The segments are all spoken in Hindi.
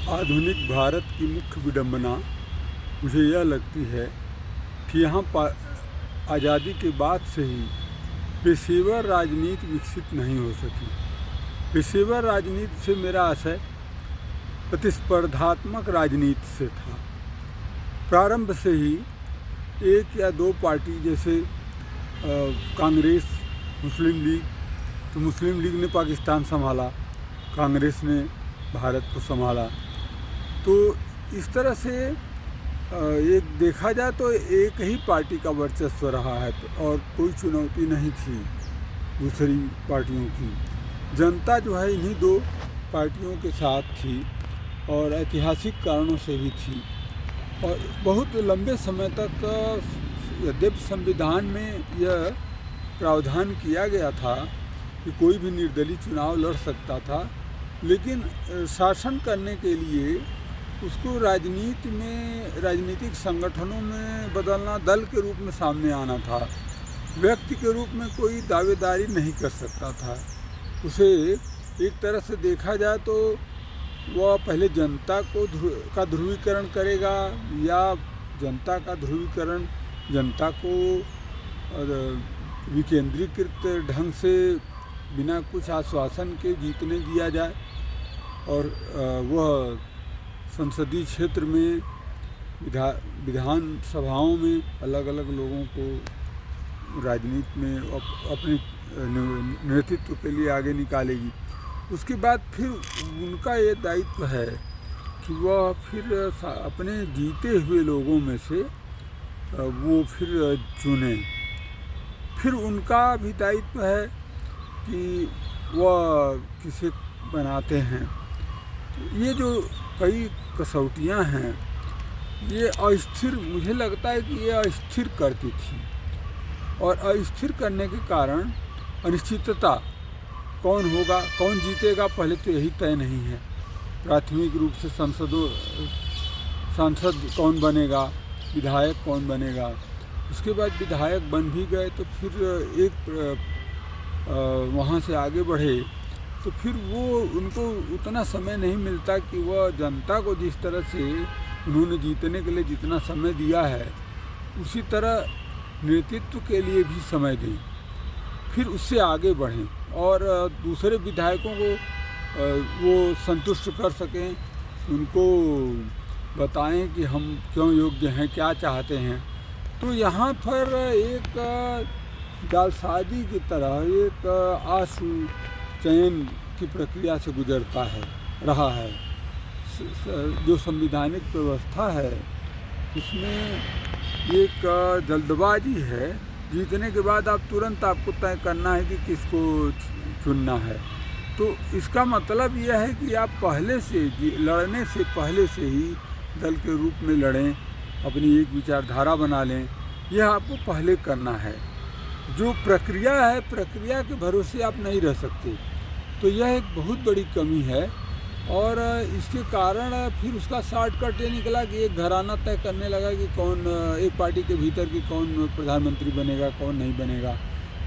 आधुनिक भारत की मुख्य विडंबना मुझे यह लगती है कि यहाँ आज़ादी के बाद से ही पेशेवर राजनीति विकसित नहीं हो सकी। पेशेवर राजनीति से मेरा आशय प्रतिस्पर्धात्मक राजनीति से था। प्रारंभ से ही एक या दो पार्टी जैसे कांग्रेस, मुस्लिम लीग, तो मुस्लिम लीग ने पाकिस्तान संभाला, कांग्रेस ने भारत को संभाला। तो इस तरह से एक देखा जाए तो एक ही पार्टी का वर्चस्व रहा है और कोई चुनौती नहीं थी दूसरी पार्टियों की। जनता जो है इन्हीं दो पार्टियों के साथ थी और ऐतिहासिक कारणों से भी थी। और बहुत लंबे समय तक यद्यपि संविधान में यह प्रावधान किया गया था कि कोई भी निर्दलीय चुनाव लड़ सकता था, लेकिन शासन करने के लिए उसको राजनीति में, राजनीतिक संगठनों में बदलना, दल के रूप में सामने आना था। व्यक्ति के रूप में कोई दावेदारी नहीं कर सकता था। उसे एक तरह से देखा जाए तो वह पहले जनता का ध्रुवीकरण करेगा या जनता का ध्रुवीकरण जनता को विकेंद्रीकृत ढंग से बिना कुछ आश्वासन के जीतने दिया जाए और वह संसदीय क्षेत्र में विधान सभाओं में अलग अलग लोगों को राजनीति में अपने नेतृत्व के लिए आगे निकालेगी। उसके बाद फिर उनका ये दायित्व है कि वह फिर अपने जीते हुए लोगों में से वो फिर चुने। फिर उनका भी दायित्व है कि वह किसे बनाते हैं। ये जो कई कसौटियाँ हैं ये अस्थिर, मुझे लगता है कि ये अस्थिर करती थी और अस्थिर करने के कारण अनिश्चितता, कौन होगा, कौन जीतेगा, पहले तो यही तय नहीं है। प्राथमिक रूप से सांसद कौन बनेगा, विधायक कौन बनेगा। उसके बाद विधायक बन भी गए तो फिर एक वहाँ से आगे बढ़े तो फिर वो उनको उतना समय नहीं मिलता कि वह जनता को जिस तरह से उन्होंने जीतने के लिए जितना समय दिया है उसी तरह नेतृत्व के लिए भी समय दें, फिर उससे आगे बढ़ें और दूसरे विधायकों को वो संतुष्ट कर सकें, उनको बताएं कि हम क्यों योग्य हैं, क्या चाहते हैं। तो यहाँ पर एक जालसाजी की तरह एक आशु चयन की प्रक्रिया से गुजरता है रहा है। जो संवैधानिक व्यवस्था है उसमें एक जल्दबाजी है। जीतने के बाद आप तुरंत आपको तय करना है कि किसको चुनना है। तो इसका मतलब यह है कि आप पहले से लड़ने से पहले से ही दल के रूप में लड़ें, अपनी एक विचारधारा बना लें। यह आपको पहले करना है। जो प्रक्रिया है, प्रक्रिया के भरोसे आप नहीं रह सकते। तो यह एक बहुत बड़ी कमी है और इसके कारण फिर उसका शॉर्टकट ये निकला कि एक घराना तय करने लगा कि कौन एक पार्टी के भीतर की कौन प्रधानमंत्री बनेगा, कौन नहीं बनेगा।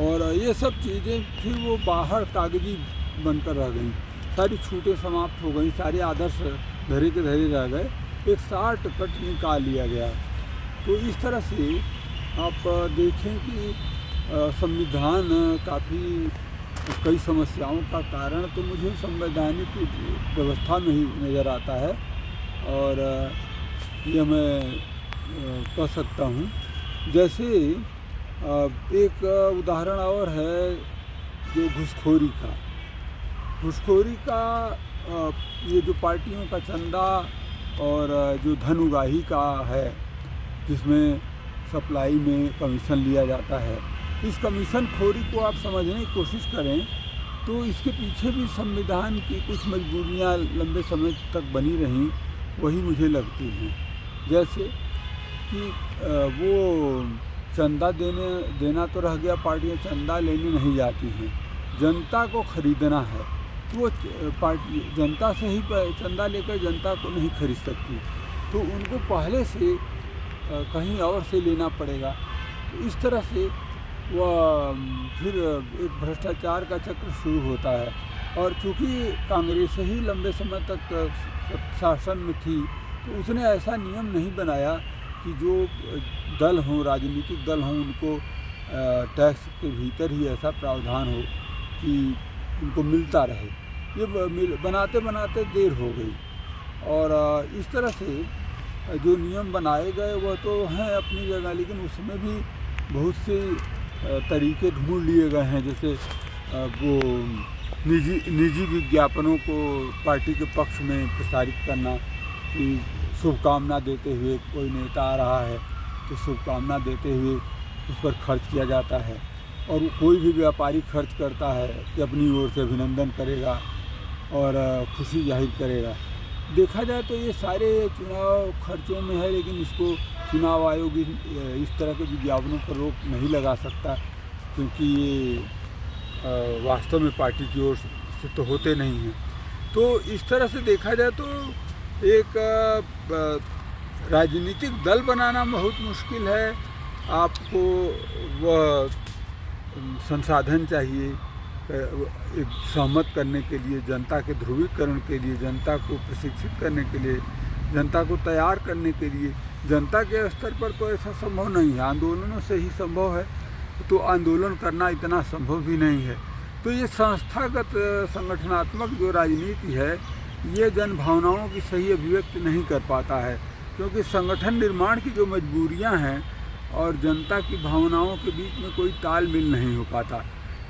और ये सब चीज़ें फिर वो बाहर कागजी बनकर रह गई, सारी छूटें समाप्त हो गई, सारे आदर्श धरे के धरे रह गए, एक शॉर्टकट निकाल लिया गया। तो इस तरह से आप देखें कि संविधान काफ़ी कई समस्याओं का कारण तो मुझे संवैधानिक व्यवस्था में ही नज़र आता है और यह मैं कह सकता हूँ। जैसे एक उदाहरण और है जो घूसखोरी का ये जो पार्टियों का चंदा और जो धन उगाही का है जिसमें सप्लाई में कमीशन लिया जाता है, इस कमीशन खोरी को आप समझने की कोशिश करें तो इसके पीछे भी संविधान की कुछ मजबूरियां लंबे समय तक बनी रहीं, वही मुझे लगती हैं। जैसे कि वो चंदा देना तो रह गया, पार्टियां चंदा लेने नहीं जाती हैं, जनता को खरीदना है। तो वो पार्टी जनता से ही चंदा लेकर जनता को नहीं खरीद सकती, तो उनको पहले से कहीं और से लेना पड़ेगा। तो इस तरह से वह फिर एक भ्रष्टाचार का चक्र शुरू होता है और चूँकि कांग्रेस ही लंबे समय तक शासन में थी, तो उसने ऐसा नियम नहीं बनाया कि जो दल हों, राजनीतिक दल हों, उनको टैक्स के भीतर ही ऐसा प्रावधान हो कि उनको मिलता रहे। ये बनाते बनाते देर हो गई, और इस तरह से जो नियम बनाए गए वह तो हैं अपनी जगह, लेकिन उसमें भी बहुत से तरीके ढूंढ लिए गए हैं। जैसे वो निजी विज्ञापनों को पार्टी के पक्ष में प्रसारित करना, कि शुभकामना देते हुए कोई नेता आ रहा है तो शुभकामना देते हुए उस पर खर्च किया जाता है, और कोई भी व्यापारी खर्च करता है कि अपनी ओर से अभिनंदन करेगा और खुशी जाहिर करेगा। देखा जाए तो ये सारे चुनाव खर्चों में है, लेकिन इसको चुनाव आयोग इस तरह के विज्ञापनों पर रोक नहीं लगा सकता, क्योंकि ये वास्तव में पार्टी की ओर से तो होते नहीं हैं। तो इस तरह से देखा जाए तो एक राजनीतिक दल बनाना बहुत मुश्किल है। आपको वह संसाधन चाहिए एक सहमत करने के लिए, जनता के ध्रुवीकरण के लिए, जनता को प्रशिक्षित करने के लिए, जनता को तैयार करने के लिए। जनता के स्तर पर तो ऐसा संभव नहीं है, आंदोलनों से ही संभव है, तो आंदोलन करना इतना संभव भी नहीं है। तो ये संस्थागत संगठनात्मक जो राजनीति है, ये जन भावनाओं की सही अभिव्यक्ति नहीं कर पाता है, क्योंकि संगठन निर्माण की जो मजबूरियां हैं और जनता की भावनाओं के बीच में कोई तालमेल नहीं हो पाता।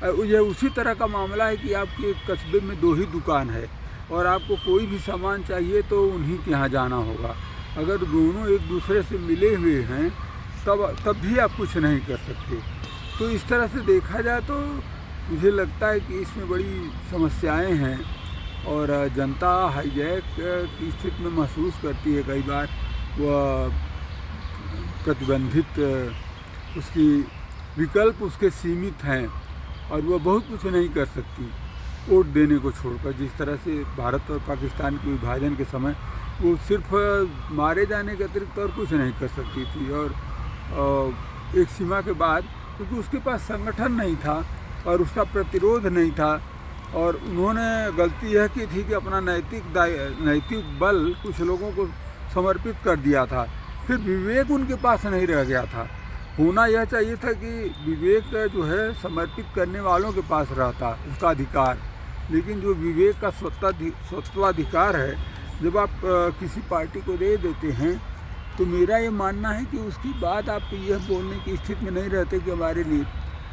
यह उसी तरह का मामला है कि आपके कस्बे में 2 ही दुकान है और आपको कोई भी सामान चाहिए तो उन्हीं के यहाँ जाना होगा। अगर दोनों एक दूसरे से मिले हुए हैं तब भी आप कुछ नहीं कर सकते। तो इस तरह से देखा जाए तो मुझे लगता है कि इसमें बड़ी समस्याएं हैं, और जनता हाईजैक की स्थिति में महसूस करती है। कई बार वह प्रतिबंधित, उसकी विकल्प उसके सीमित हैं और वह बहुत कुछ नहीं कर सकती वोट देने को छोड़कर। जिस तरह से भारत और पाकिस्तान के विभाजन के समय वो सिर्फ मारे जाने के अतिरिक्त और कुछ नहीं कर सकती थी, और एक सीमा के बाद, क्योंकि उसके पास संगठन नहीं था और उसका प्रतिरोध नहीं था, और उन्होंने गलती यह की थी कि अपना नैतिक बल कुछ लोगों को समर्पित कर दिया था। फिर विवेक उनके पास नहीं रह गया था। होना यह चाहिए था कि विवेक जो है समर्पित करने वालों के पास रहता, उसका अधिकार। लेकिन जो विवेक का स्वत्वाधिकार है, जब आप किसी पार्टी को दे देते हैं, तो मेरा ये मानना है कि उसके बाद आप यह बोलने की स्थिति में नहीं रहते कि हमारे लिए,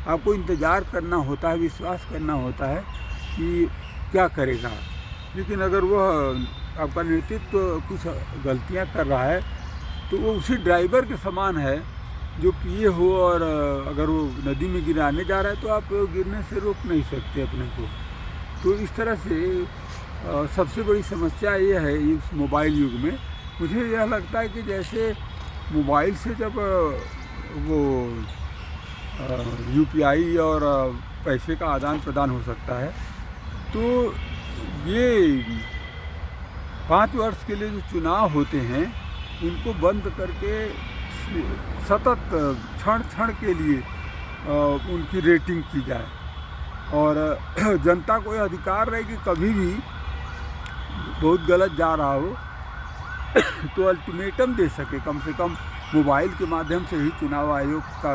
आपको इंतज़ार करना होता है, विश्वास करना होता है कि क्या करेगा। लेकिन अगर वह आपका नेतृत्व कुछ गलतियां कर रहा है, तो वो उसी ड्राइवर के समान है जो पिए हो, और अगर वो नदी में गिराने जा रहा है तो आप गिरने से रोक नहीं सकते अपने को। तो इस तरह से सबसे बड़ी समस्या ये है इस मोबाइल युग में। मुझे यह लगता है कि जैसे मोबाइल से जब वो UPI और पैसे का आदान प्रदान हो सकता है, तो ये 5 वर्ष के लिए जो चुनाव होते हैं उनको बंद करके सतत क्षण के लिए उनकी रेटिंग की जाए, और जनता को यह अधिकार रहे कि कभी भी बहुत गलत जा रहा हो तो अल्टीमेटम दे सके। कम से कम मोबाइल के माध्यम से ही चुनाव आयोग का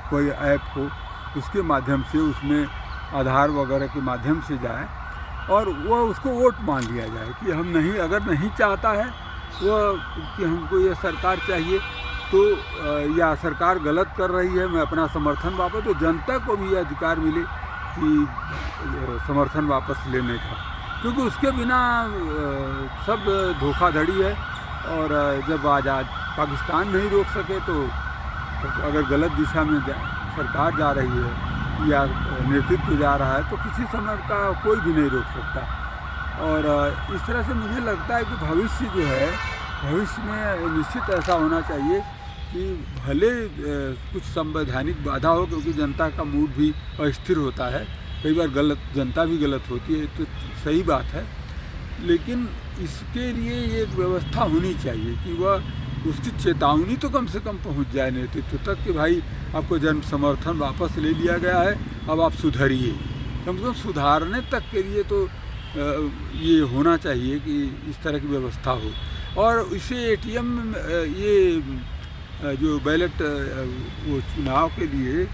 कोई ऐप हो, उसके माध्यम से, उसमें आधार वगैरह के माध्यम से जाए और वह उसको वोट मान लिया जाए कि हम नहीं, अगर नहीं चाहता है वह कि हमको ये सरकार चाहिए, तो या सरकार गलत कर रही है, मैं अपना समर्थन वापस, तो जनता को भी यह अधिकार मिले कि समर्थन वापस लेने का, क्योंकि उसके बिना सब धोखाधड़ी है। और जब आज़ाद पाकिस्तान नहीं रोक सके, तो अगर गलत दिशा में सरकार जा रही है या नेतृत्व जा रहा है, तो किसी समय का कोई भी नहीं रोक सकता। और इस तरह से मुझे लगता है कि भविष्य जो है, भविष्य में निश्चित ऐसा होना चाहिए कि भले कुछ संवैधानिक बाधा हो, क्योंकि जनता का मूड भी अस्थिर होता है, कई बार जनता भी गलत होती है, तो सही बात है, लेकिन इसके लिए एक व्यवस्था होनी चाहिए कि वह उसकी चेतावनी तो कम से कम पहुंच जाए नेतृत्व तक कि भाई आपको जन समर्थन वापस ले लिया गया है, अब आप सुधरिए। कम से कम सुधारने तक के लिए तो ये होना चाहिए कि इस तरह की व्यवस्था हो। और इसे एटीएम ये जो बैलेट वो चुनाव के लिए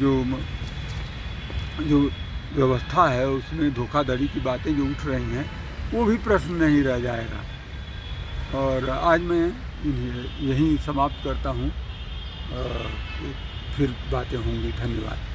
जो जो व्यवस्था है उसमें धोखाधड़ी की बातें जो उठ रही हैं वो भी प्रश्न नहीं रह जाएगा। और आज मैं इन्हें यहीं समाप्त करता हूँ। फिर बातें होंगी। धन्यवाद।